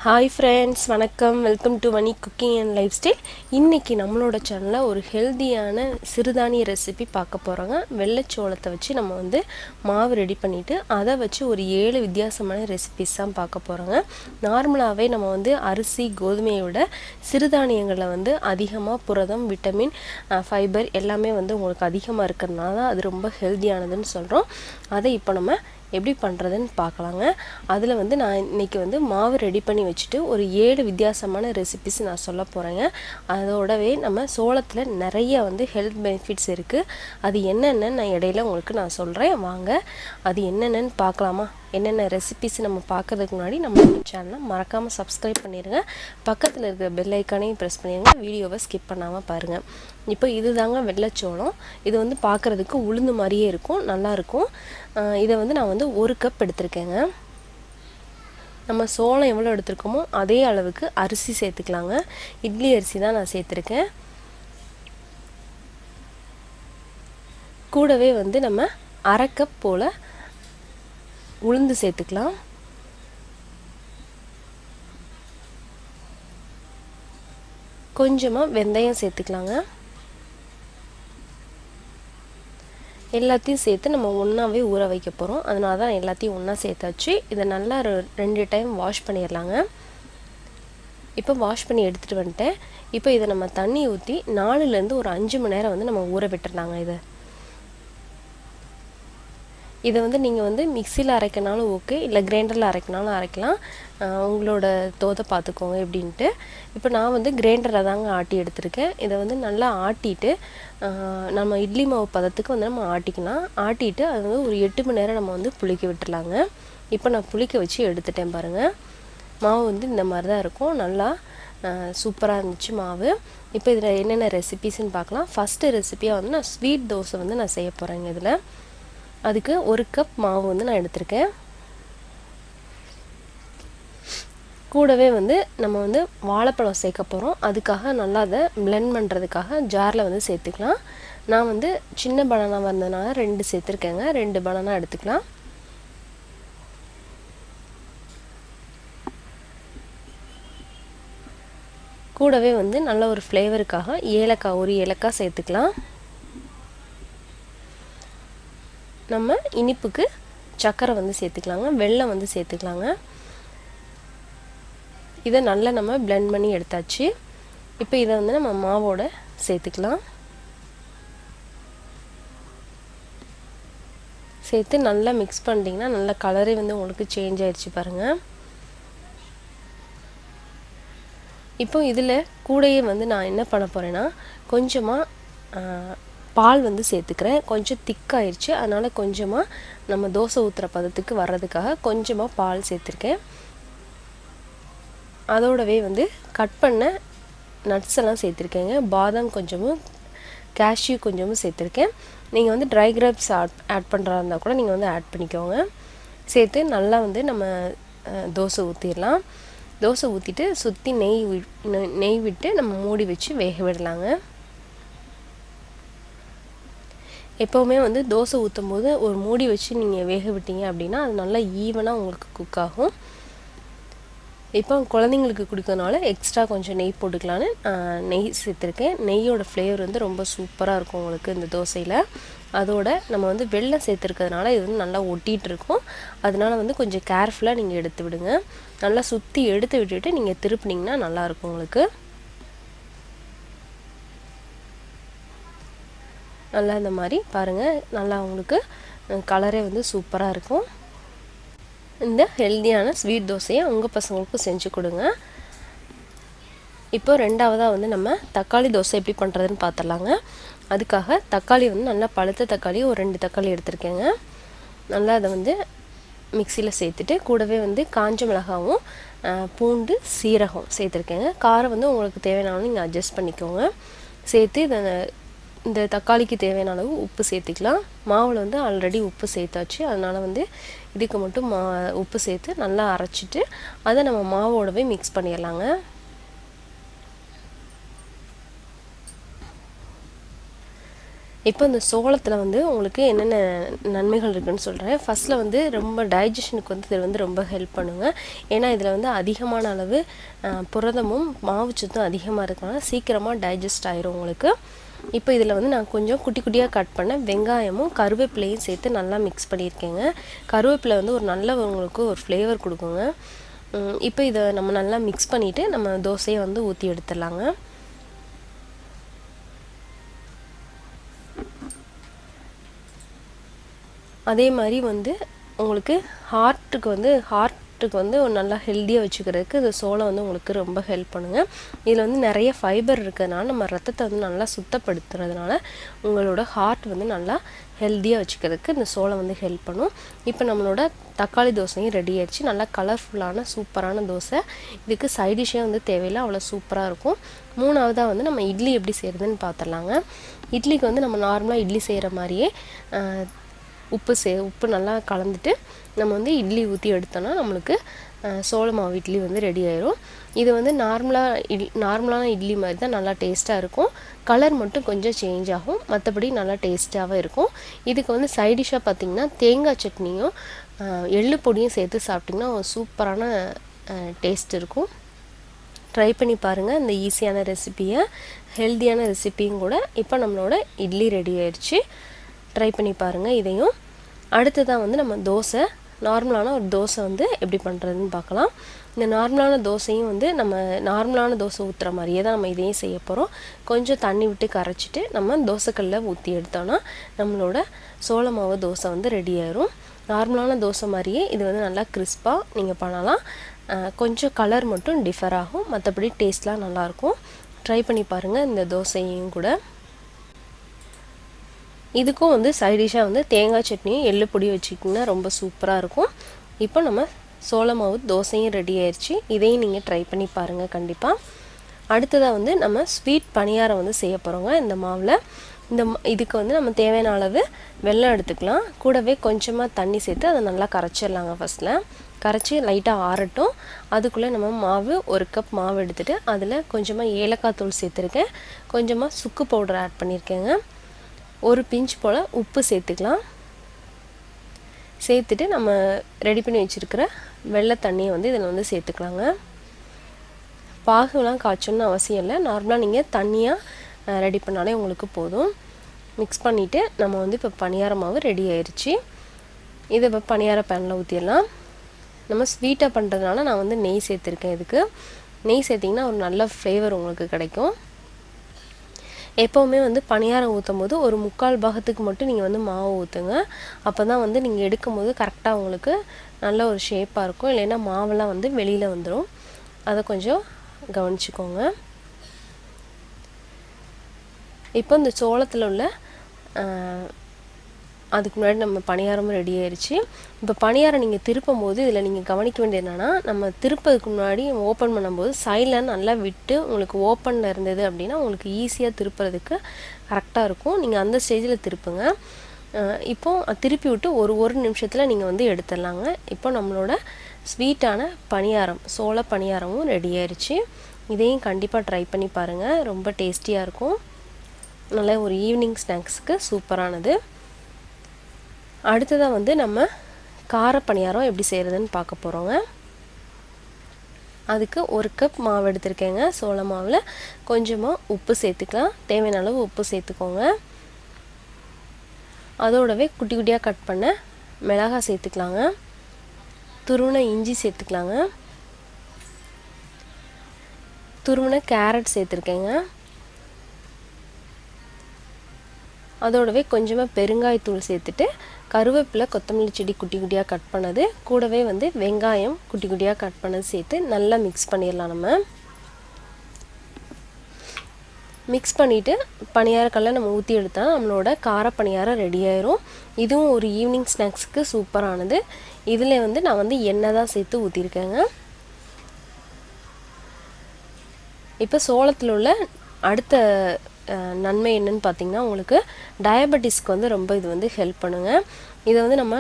Hi friends, வணக்கம். Welcome to Vanni cooking and life style. இன்றைக்கி நம்மளோட சேனலில் ஒரு ஹெல்த்தியான சிறுதானிய ரெசிபி பார்க்க போகிறோங்க. வெள்ளைச்சோளத்தை வச்சு நம்ம மாவு ரெடி பண்ணிவிட்டு அதை வச்சு ஒரு 7 வித்தியாசமான ரெசிபிஸ் தான் பார்க்க போகிறோங்க. நார்மலாகவே நம்ம அரிசி கோதுமையை விட சிறுதானியங்களில் அதிகமாக புரதம், விட்டமின், ஃபைபர் எல்லாமே உங்களுக்கு அதிகமாக இருக்கிறதுனால அது ரொம்ப ஹெல்த்தியானதுன்னு சொல்கிறோம். அதை இப்போ நம்ம எப்படி பண்ணுறதுன்னு பார்க்கலாங்க. அதில் நான் இன்றைக்கி மாவு ரெடி பண்ணி வச்சுட்டு ஒரு 7 வித்தியாசமான ரெசிபிஸ் நான் சொல்ல போகிறேங்க. அதோடவே நம்ம சோளத்தில் நிறைய ஹெல்த் பெனிஃபிட்ஸ் இருக்குது. அது என்னென்னு நான் இடையில உங்களுக்கு நான் சொல்கிறேன். வாங்க அது என்னென்னு பார்க்கலாமா? என்னென்ன ரெசிபிஸ் நம்ம பார்க்குறதுக்கு முன்னாடி நம்ம சேனலை மறக்காமல் சப்ஸ்கிரைப் பண்ணிடுங்க. பக்கத்தில் இருக்கிற பெல் ஐக்கானையும் ப்ரெஸ் பண்ணிடுங்க. வீடியோவை ஸ்கிப் பண்ணாமல் பாருங்கள். இப்போ இது தாங்க வெள்ளைச்சோளம். இது பார்க்குறதுக்கு உளுந்து மாதிரியே இருக்கும், நல்லாயிருக்கும். இதை நான் 1 கப் எடுத்திருக்கேங்க. நம்ம சோளம் எவ்வளோ எடுத்துருக்கோமோ அதே அளவுக்கு அரிசி சேர்த்துக்கலாங்க. இட்லி அரிசி தான் நான் சேர்த்துருக்கேன். கூடவே நம்ம 1/2 கப் போல் உளுந்து சேர்த்துக்கலாம். கொஞ்சமாக வெந்தயம் சேர்த்துக்கலாங்க. எல்லாத்தையும் சேர்த்து நம்ம ஒன்றாவே ஊற வைக்க போகிறோம். அதனால தான் எல்லாத்தையும் ஒன்றா சேர்த்தாச்சு. இதை நல்லா 2 டைம் வாஷ் பண்ணிடலாங்க. இப்போ வாஷ் பண்ணி எடுத்துகிட்டு வந்துட்டேன். இப்போ இதை நம்ம தண்ணி ஊற்றி 4லேருந்து ஒரு 5 மணி நேரம் நம்ம ஊற விட்டுடலாங்க. இதை நீங்கள் மிக்சியில் அரைக்கனாலும் ஓகே, இல்லை கிரைண்டரில் அரைக்கனாலும் அரைக்கலாம். உங்களோட தோதை பார்த்துக்கோங்க எப்படின்ட்டு. இப்போ நான் கிரைண்டரில் தாங்க ஆட்டி எடுத்திருக்கேன். இதை நல்லா ஆட்டிட்டு நம்ம இட்லி மாவு பதத்துக்கு நம்ம ஆட்டிக்கலாம். ஆட்டிட்டு அது ஒரு 8 மணி நேரம் நம்ம புளிக்க விட்டுடலாங்க. இப்போ நான் புளிக்க வச்சு எடுத்துட்டேன் பாருங்கள். மாவு இந்த மாதிரி தான் இருக்கும். நல்லா சூப்பராக இருந்துச்சு மாவு. இப்போ இதில் என்னென்ன ரெசிபிஸ்ன்னு பார்க்கலாம். ஃபஸ்ட்டு ரெசிபியாக நான் ஸ்வீட் தோசை நான் செய்ய போகிறேங்க. இதில் அதுக்கு 1 கப் மாவு நான் எடுத்திருக்கேன். கூடவே நம்ம வாழைப்பழம் சேர்க்க போகிறோம். அதுக்காக நல்லா அதை பிளெண்ட் பண்ணுறதுக்காக ஜாரில் சேர்த்துக்கலாம். நான் சின்ன பனானா வந்ததுனால 2 சேர்த்துருக்கேங்க. 2 பனானா எடுத்துக்கலாம். கூடவே நல்ல ஒரு ஃப்ளேவருக்காக ஏலக்காய், 1 ஏலக்காய் சேர்த்துக்கலாம். நம்ம இனிப்புக்கு சர்க்கரை சேர்த்துக்கலாங்க. வெல்லம் சேர்த்துக்கலாங்க. இதை நல்லா நம்ம பிளெண்ட் பண்ணி எடுத்தாச்சு. இப்போ இதை நம்ம மாவோட சேர்த்துக்கலாம். சேர்த்து நல்லா மிக்ஸ் பண்ணிட்டீங்கன்னா நல்ல கலரே உங்களுக்கு சேஞ்ச் ஆயிடுச்சு பாருங்கள். இப்போ இதில் கூடயே நான் என்ன பண்ண போகிறேன்னா கொஞ்சமாக பால் சேர்த்துக்கிறேன். கொஞ்சம் திக்காயிடுச்சு, அதனால் கொஞ்சமாக நம்ம தோசை ஊற்றுற பதத்துக்கு வர்றதுக்காக கொஞ்சமாக பால் சேர்த்துருக்கேன். அதோடவே கட் பண்ண நட்ஸ் எல்லாம் சேர்த்துருக்கேங்க. பாதாம் கொஞ்சமும், கேஷ்யூ கொஞ்சமும் சேர்த்துருக்கேன். நீங்கள் ட்ரை கிரேப்ஸ் ஆட் பண்ணுறதா இருந்தால் கூட நீங்கள் ஆட் பண்ணிக்கோங்க. சேர்த்து நல்லா நம்ம தோசை ஊற்றிடலாம். தோசை ஊற்றிட்டு சுற்றி நெய் விட்டு நம்ம மூடி வச்சு வேக விடலாங்க. எப்போவுமே தோசை ஊற்றும் போது ஒரு மூடி வச்சு நீங்கள் வேக விட்டீங்க அப்படின்னா அது நல்லா ஈவனாக உங்களுக்கு குக் ஆகும். இப்போ குழந்தைங்களுக்கு கொடுக்கறதுனால எக்ஸ்ட்ரா கொஞ்சம் நெய் போட்டுக்கலான்னு நெய் சேர்த்துருக்கேன். நெய்யோட ஃப்ளேவர் ரொம்ப சூப்பராக இருக்கும் உங்களுக்கு இந்த தோசையில். அதோட நம்ம வெல்லம் சேர்த்துருக்கிறதுனால இது நல்லா ஒட்டிகிட்டு இருக்கும். அதனால கொஞ்சம் கேர்ஃபுல்லாக நீங்கள் எடுத்து விடுங்க. நல்லா சுற்றி எடுத்து விட்டுட்டு நீங்கள் திருப்பினீங்கன்னா நல்லாயிருக்கும் உங்களுக்கு. நல்லா இந்த மாதிரி பாருங்கள், நல்லா உங்களுக்கு கலரே சூப்பராக இருக்கும். இந்த ஹெல்த்தியான ஸ்வீட் தோசையை உங்கள் பசங்களுக்கும் செஞ்சு கொடுங்க. இப்போ ரெண்டாவதாக நம்ம தக்காளி தோசை எப்படி பண்ணுறதுன்னு பார்த்துடலாங்க. அதுக்காக தக்காளி நல்லா பழுத்த தக்காளி ஒரு 2 தக்காளி எடுத்திருக்கேங்க. நல்லா அதை மிக்சியில் சேர்த்துட்டு கூடவே காஞ்ச மிளகாவும் பூண்டு, சீரகம் சேர்த்துருக்கேங்க. காரம் உங்களுக்கு தேவையானாலும் நீங்கள் அட்ஜஸ்ட் பண்ணிக்கோங்க. சேர்த்து இந்த தக்காளிக்கு தேவையான அளவு உப்பு சேர்த்துக்கலாம். மாவில் ஆல்ரெடி உப்பு சேர்த்தாச்சு. அதனால் இதுக்கு மட்டும் உப்பு சேர்த்து நல்லா அரைச்சிட்டு அதை நம்ம மாவோடவே மிக்ஸ் பண்ணிடலாங்க. இப்போ இந்த சோளத்தில் வந்து உங்களுக்கு என்னென்ன நன்மைகள் இருக்குதுன்னு சொல்கிறேன். ஃபஸ்ட்டில் வந்து ரொம்ப டைஜஷனுக்கு வந்து இது வந்து ரொம்ப ஹெல்ப் பண்ணுங்க. ஏன்னா இதில் வந்து அதிகமான அளவு புரதமும் மாவுச்சத்தும் அதிகமாக இருக்கனால சீக்கிரமாக டைஜஸ்ட் ஆயிரும் உங்களுக்கு. இப்போ இதில் வந்து நான் கொஞ்சம் குட்டி குட்டியாக கட் பண்ண வெங்காயமும் கருவேப்பிலையும் சேர்த்து நல்லா மிக்ஸ் பண்ணியிருக்கேங்க. கருவேப்பிலை வந்து ஒரு நல்ல உங்களுக்கு ஒரு ஃப்ளேவர் கொடுக்குங்க. இப்போ இதை நம்ம நல்லா மிக்ஸ் பண்ணிவிட்டு நம்ம தோசையை வந்து ஊற்றி எடுத்துடலாங்க. அதே மாதிரி வந்து உங்களுக்கு ஹார்ட்டுக்கு வந்து ஒரு நல்லா ஹெல்த்தியாக வச்சுக்கிறதுக்கு இந்த சோளம் வந்து உங்களுக்கு ரொம்ப ஹெல்ப் பண்ணுங்கள். இதில் வந்து நிறைய ஃபைபர் இருக்கிறதுனால நம்ம ரத்தத்தை வந்து நல்லா சுத்தப்படுத்துறதுனால உங்களோட ஹார்ட் வந்து நல்லா ஹெல்த்தியாக வச்சுக்கிறதுக்கு இந்த சோளம் வந்து ஹெல்ப் பண்ணும். இப்போ நம்மளோட தக்காளி தோசையும் ரெடி ஆயிடுச்சு. நல்லா கலர்ஃபுல்லான சூப்பரான தோசை. இதுக்கு சைடிஷ்ஷே வந்து தேவையில்லை, அவ்வளோ சூப்பராக இருக்கும். மூணாவதாக வந்து நம்ம இட்லி எப்படி செய்கிறதுன்னு பார்த்துடலாங்க. இட்லிக்கு வந்து நம்ம நார்மலாக இட்லி செய்கிற மாதிரியே உப்பு நல்லா கலந்துட்டு நம்ம வந்து இட்லி ஊற்றி எடுத்தோன்னா நம்மளுக்கு சோள மாவு இட்லி வந்து ரெடி ஆயிரும். இது வந்து நார்மலான இட்லி மாதிரி தான் நல்லா டேஸ்ட்டாக இருக்கும். கலர் மட்டும் கொஞ்சம் சேஞ்ச் ஆகும், மற்றபடி நல்லா டேஸ்ட்டாகவே இருக்கும். இதுக்கு வந்து சைடிஷ்ஷாக பார்த்திங்கன்னா தேங்காய் சட்னியும் எள்ளு பொடியும் சேர்த்து சாப்பிட்டிங்கன்னா ஒரு சூப்பரான டேஸ்ட் இருக்கும். ட்ரை பண்ணி பாருங்கள் இந்த ஈஸியான ரெசிப்பியை, ஹெல்த்தியான ரெசிப்பியும் கூட. இப்போ நம்மளோட இட்லி ரெடி ஆயிடுச்சு. ட்ரை பண்ணி பாருங்கள் இதையும். அடுத்ததான் வந்து நம்ம நார்மலான ஒரு தோசை வந்து எப்படி பண்ணுறதுன்னு பார்க்கலாம். இந்த நார்மலான தோசையும் வந்து நம்ம நார்மலான தோசை ஊற்றுற மாதிரியே தான் நம்ம இதையும் செய்ய போகிறோம். கொஞ்சம் தண்ணி விட்டு கரைச்சிட்டு நம்ம தோசைக்கல்லில் ஊற்றி எடுத்தோன்னா நம்மளோட சோள மாவு தோசை வந்து ரெடி ஆயிரும். நார்மலான தோசை மாதிரியே இது வந்து நல்லா கிறிஸ்பாக நீங்கள் பண்ணலாம். கொஞ்சம் கலர் மட்டும் டிஃபர் ஆகும், மற்றபடி டேஸ்ட்லாம் நல்லாயிருக்கும். ட்ரை பண்ணி பாருங்கள் இந்த தோசையும் கூட. இதுக்கும் வந்து சைடிஷாக வந்து தேங்காய் சட்னியும் எள்ளு பொடி வச்சுக்கிட்டிங்கன்னா ரொம்ப சூப்பராக இருக்கும். இப்போ நம்ம சோள மாவு தோசையும் ரெடி ஆயிடுச்சு. இதையும் நீங்கள் ட்ரை பண்ணி பாருங்கள் கண்டிப்பாக. அடுத்ததாக வந்து நம்ம ஸ்வீட் பனியாரம் வந்து செய்ய போகிறோங்க. இந்த மாவில் இதுக்கு வந்து நம்ம தேவையான அளவு வெல்லம் எடுத்துக்கலாம். கூடவே கொஞ்சமாக தண்ணி சேர்த்து அதை நல்லா கரைச்சிடலாங்க. ஃபஸ்ட்டில் கரைச்சி லைட்டாக ஆறட்டும். அதுக்குள்ளே நம்ம மாவு 1 கப் மாவு எடுத்துகிட்டு அதில் கொஞ்சமாக ஏலக்காய் தூள் சேர்த்துருக்கேன், கொஞ்சமாக சுக்கு பவுடர் ஆட் பண்ணியிருக்கேங்க, ஒரு பிஞ்ச் போல் உப்பு சேர்த்துக்கலாம். சேர்த்துட்டு நம்ம ரெடி பண்ணி வச்சுருக்கிற வெள்ளை தண்ணியை வந்து இதில் வந்து சேர்த்துக்கலாங்க. பாகுலாம் காய்ச்சணும்னு அவசியம் இல்லை, நார்மலாக நீங்கள் தண்ணியாக ரெடி பண்ணாலே உங்களுக்கு போதும். மிக்ஸ் பண்ணிவிட்டு நம்ம வந்து இப்போ பனியார மாவு ரெடி ஆயிடுச்சு. இதை இப்போ பனியார பேனில் ஊற்றிடலாம். நம்ம ஸ்வீட்டாக பண்ணுறதுனால நான் வந்து நெய் சேர்த்துருக்கேன். இதுக்கு நெய் சேர்த்திங்கன்னா ஒரு நல்ல ஃப்ளேவர் உங்களுக்கு கிடைக்கும். எப்போவுமே வந்து பனியாரம் ஊற்றும் போது ஒரு 3/4 பாகத்துக்கு மட்டும் நீங்கள் வந்து மாவு ஊற்றுங்க. அப்போ தான் வந்து நீங்கள் எடுக்கும் போது கரெக்டாக உங்களுக்கு நல்ல ஒரு ஷேப்பாக இருக்கும். இல்லைன்னா மாவெல்லாம் வந்து வெளியில் வந்துடும். அதை கொஞ்சம் கவனிச்சுக்கோங்க. இப்போ இந்த சோளத்தில் உள்ள அதுக்கு முன்னாடி நம்ம பனியாரமும் ரெடி ஆயிடுச்சு. இப்போ பனியாரம் நீங்கள் திருப்பும் போது இதில் நீங்கள் கவனிக்க வேண்டியது என்னென்னா, நம்ம திருப்பதுக்கு முன்னாடி ஓப்பன் பண்ணும்போது சைடில் நல்லா விட்டு உங்களுக்கு ஓப்பனில் இருந்தது அப்படின்னா உங்களுக்கு ஈஸியாக திருப்புறதுக்கு கரெக்டாக இருக்கும். நீங்கள் அந்த ஸ்டேஜில் திருப்புங்க. இப்போது திருப்பி விட்டு ஒரு நிமிஷத்தில் நீங்கள் வந்து எடுத்துடலாங்க. இப்போ நம்மளோட ஸ்வீட்டான பனியாரம் சோள பனியாரமும் ரெடி ஆயிடுச்சு. இதையும் கண்டிப்பாக ட்ரை பண்ணி பாருங்கள், ரொம்ப டேஸ்டியாக இருக்கும். நல்ல ஒரு ஈவினிங் ஸ்நாக்ஸுக்கு சூப்பரானது. அடுத்ததாக வந்து நம்ம கார பனியாரம் எப்படி செய்கிறதுன்னு பார்க்க போகிறோங்க. அதுக்கு 1 கப் மாவு எடுத்திருக்கேங்க. சோள மாவில் கொஞ்சமாக உப்பு சேர்த்துக்கலாம், தேவையான அளவு உப்பு சேர்த்துக்கோங்க. அதோடவே குட்டி குட்டியாக கட் பண்ண மிளகாய் சேர்த்துக்கலாங்க, துருவின இஞ்சி சேர்த்துக்கலாங்க, துருவின கேரட் சேர்த்துருக்கேங்க. அதோடவே கொஞ்சமாக பெருங்காயத்தூள் சேர்த்துட்டு கருவேப்பிலை கொத்தமல்லி செடி குட்டி குட்டியாக கட் பண்ணது, கூடவே வந்து வெங்காயம் குட்டி குட்டியாக கட் பண்ணது சேர்த்து நல்லா மிக்ஸ் பண்ணிடலாம். நம்ம மிக்ஸ் பண்ணிவிட்டு பனியாரக்கல்ல நம்ம ஊற்றி எடுத்தால் நம்மளோட கார பனியாரம் ரெடி ஆயிரும். இதுவும் ஒரு ஈவினிங் ஸ்நாக்ஸுக்கு சூப்பரானது. இதில் வந்து நான் வந்து எண்ணெய் தான் சேர்த்து ஊற்றிருக்கேங்க. இப்போ சோளத்தில் உள்ள அடுத்த நன்மை என்னன்னு பார்த்தீங்கன்னா, உங்களுக்கு டயபெட்டிஸ்க்கு வந்து ரொம்ப இது வந்து ஹெல்ப் பண்ணுங்கள். இதை வந்து நம்ம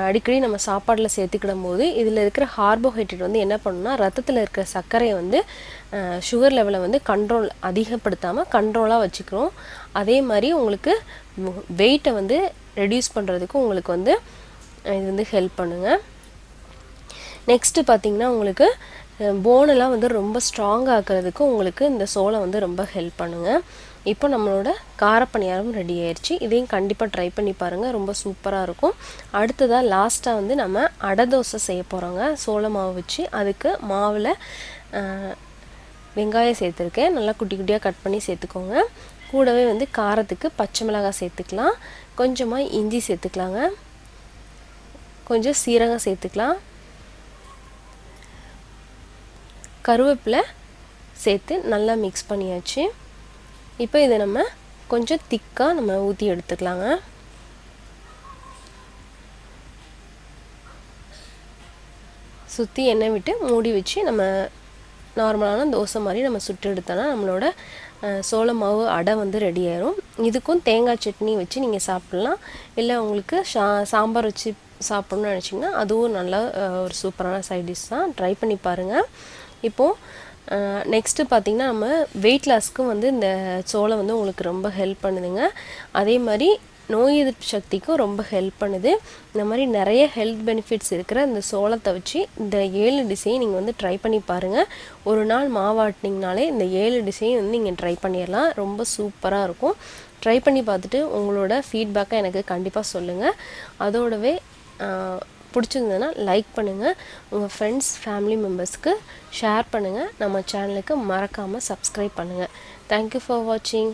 அடிக்கடி நம்ம சாப்பாட்டில் சேர்த்துக்கிடும் போது இதில் இருக்கிற கார்போஹைட்ரேட் வந்து என்ன பண்ணுன்னா ரத்தத்தில் இருக்கிற சர்க்கரையை வந்து சுகர் லெவலை வந்து அதிகப்படுத்தாமல் கண்ட்ரோலாக வச்சுக்கிறோம். அதே மாதிரி உங்களுக்கு வெயிட்டை வந்து ரெடியூஸ் பண்ணுறதுக்கு உங்களுக்கு வந்து இது வந்து ஹெல்ப் பண்ணுங்க. நெக்ஸ்ட்டு பார்த்திங்கன்னா உங்களுக்கு போனெல்லாம் வந்து ரொம்ப ஸ்ட்ராங்காக ஆக்கிறதுக்கு உங்களுக்கு இந்த சோளம் வந்து ரொம்ப ஹெல்ப் பண்ணுங்க. இப்போ நம்மளோட காரப்பணியாரம் ரெடி ஆயிடுச்சு. இதையும் கண்டிப்பாக ட்ரை பண்ணி பாருங்கள், ரொம்ப சூப்பராக இருக்கும். அடுத்ததாக லாஸ்ட்டாக வந்து நம்ம அடை தோசை செய்ய போகிறோங்க சோள மாவு வச்சு. அதுக்கு மாவில் வெங்காயம் சேர்த்துருக்கேன், நல்லா குட்டி குட்டியாக கட் பண்ணி சேர்த்துக்கோங்க. கூடவே வந்து காரத்துக்கு பச்சை மிளகாய் சேர்த்துக்கலாம், கொஞ்சமாக இஞ்சி சேர்த்துக்கலாங்க, கொஞ்சம் சீரகம் சேர்த்துக்கலாம், கருவேப்பிலை சேர்த்து நல்லா மிக்ஸ் பண்ணியாச்சு. இப்போ இதை நம்ம கொஞ்சம் திக்காக நம்ம ஊற்றி எடுத்துக்கலாங்க. சுற்றி எண்ணெய் விட்டு மூடி வச்சு நம்ம நார்மலான தோசை மாதிரி நம்ம சுட்டு எடுத்தோன்னா நம்மளோட சோள மாவு அடை வந்து ரெடி ஆயிரும். இதுக்கும் தேங்காய் சட்னி வச்சு நீங்கள் சாப்பிட்லாம். இல்லை உங்களுக்கு சாம்பார் வச்சு சாப்பிட்ணுன்னு நினச்சிங்கன்னா அதுவும் நல்லா ஒரு சூப்பரான சைட் டிஷ் தான். ட்ரை பண்ணி பாருங்கள். இப்போது நெக்ஸ்ட்டு பார்த்திங்கன்னா நம்ம வெயிட் லாஸ்க்கு வந்து இந்த சோளம் வந்து உங்களுக்கு ரொம்ப ஹெல்ப் பண்ணுதுங்க. அதே மாதிரி நோய் எதிர்ப்பு சக்திக்கும் ரொம்ப ஹெல்ப் பண்ணுது. இந்த மாதிரி நிறைய ஹெல்த் பெனிஃபிட்ஸ் இருக்கிற இந்த சோளத்தை வச்சு இந்த 7 டிஷ்ஷையும் நீங்கள் வந்து ட்ரை பண்ணி பாருங்கள். ஒரு நாள் மாவாட்டினீங்கனாலே இந்த 7 டிஷ்ஷையும் வந்து நீங்கள் ட்ரை பண்ணிடலாம். ரொம்ப சூப்பராக இருக்கும். ட்ரை பண்ணி பார்த்துட்டு உங்களோட ஃபீட்பேக்கை எனக்கு கண்டிப்பாக சொல்லுங்கள். அதோடவே பிடிச்சிருந்ததுன்னா லைக் பண்ணுங்கள், உங்கள் ஃப்ரெண்ட்ஸ் ஃபேமிலி மெம்பர்ஸ்க்கு ஷேர் பண்ணுங்கள், நம்ம சேனலுக்கு மறக்காமல் சப்ஸ்கிரைப் பண்ணுங்கள். தேங்க்யூ ஃபார் வாட்சிங்.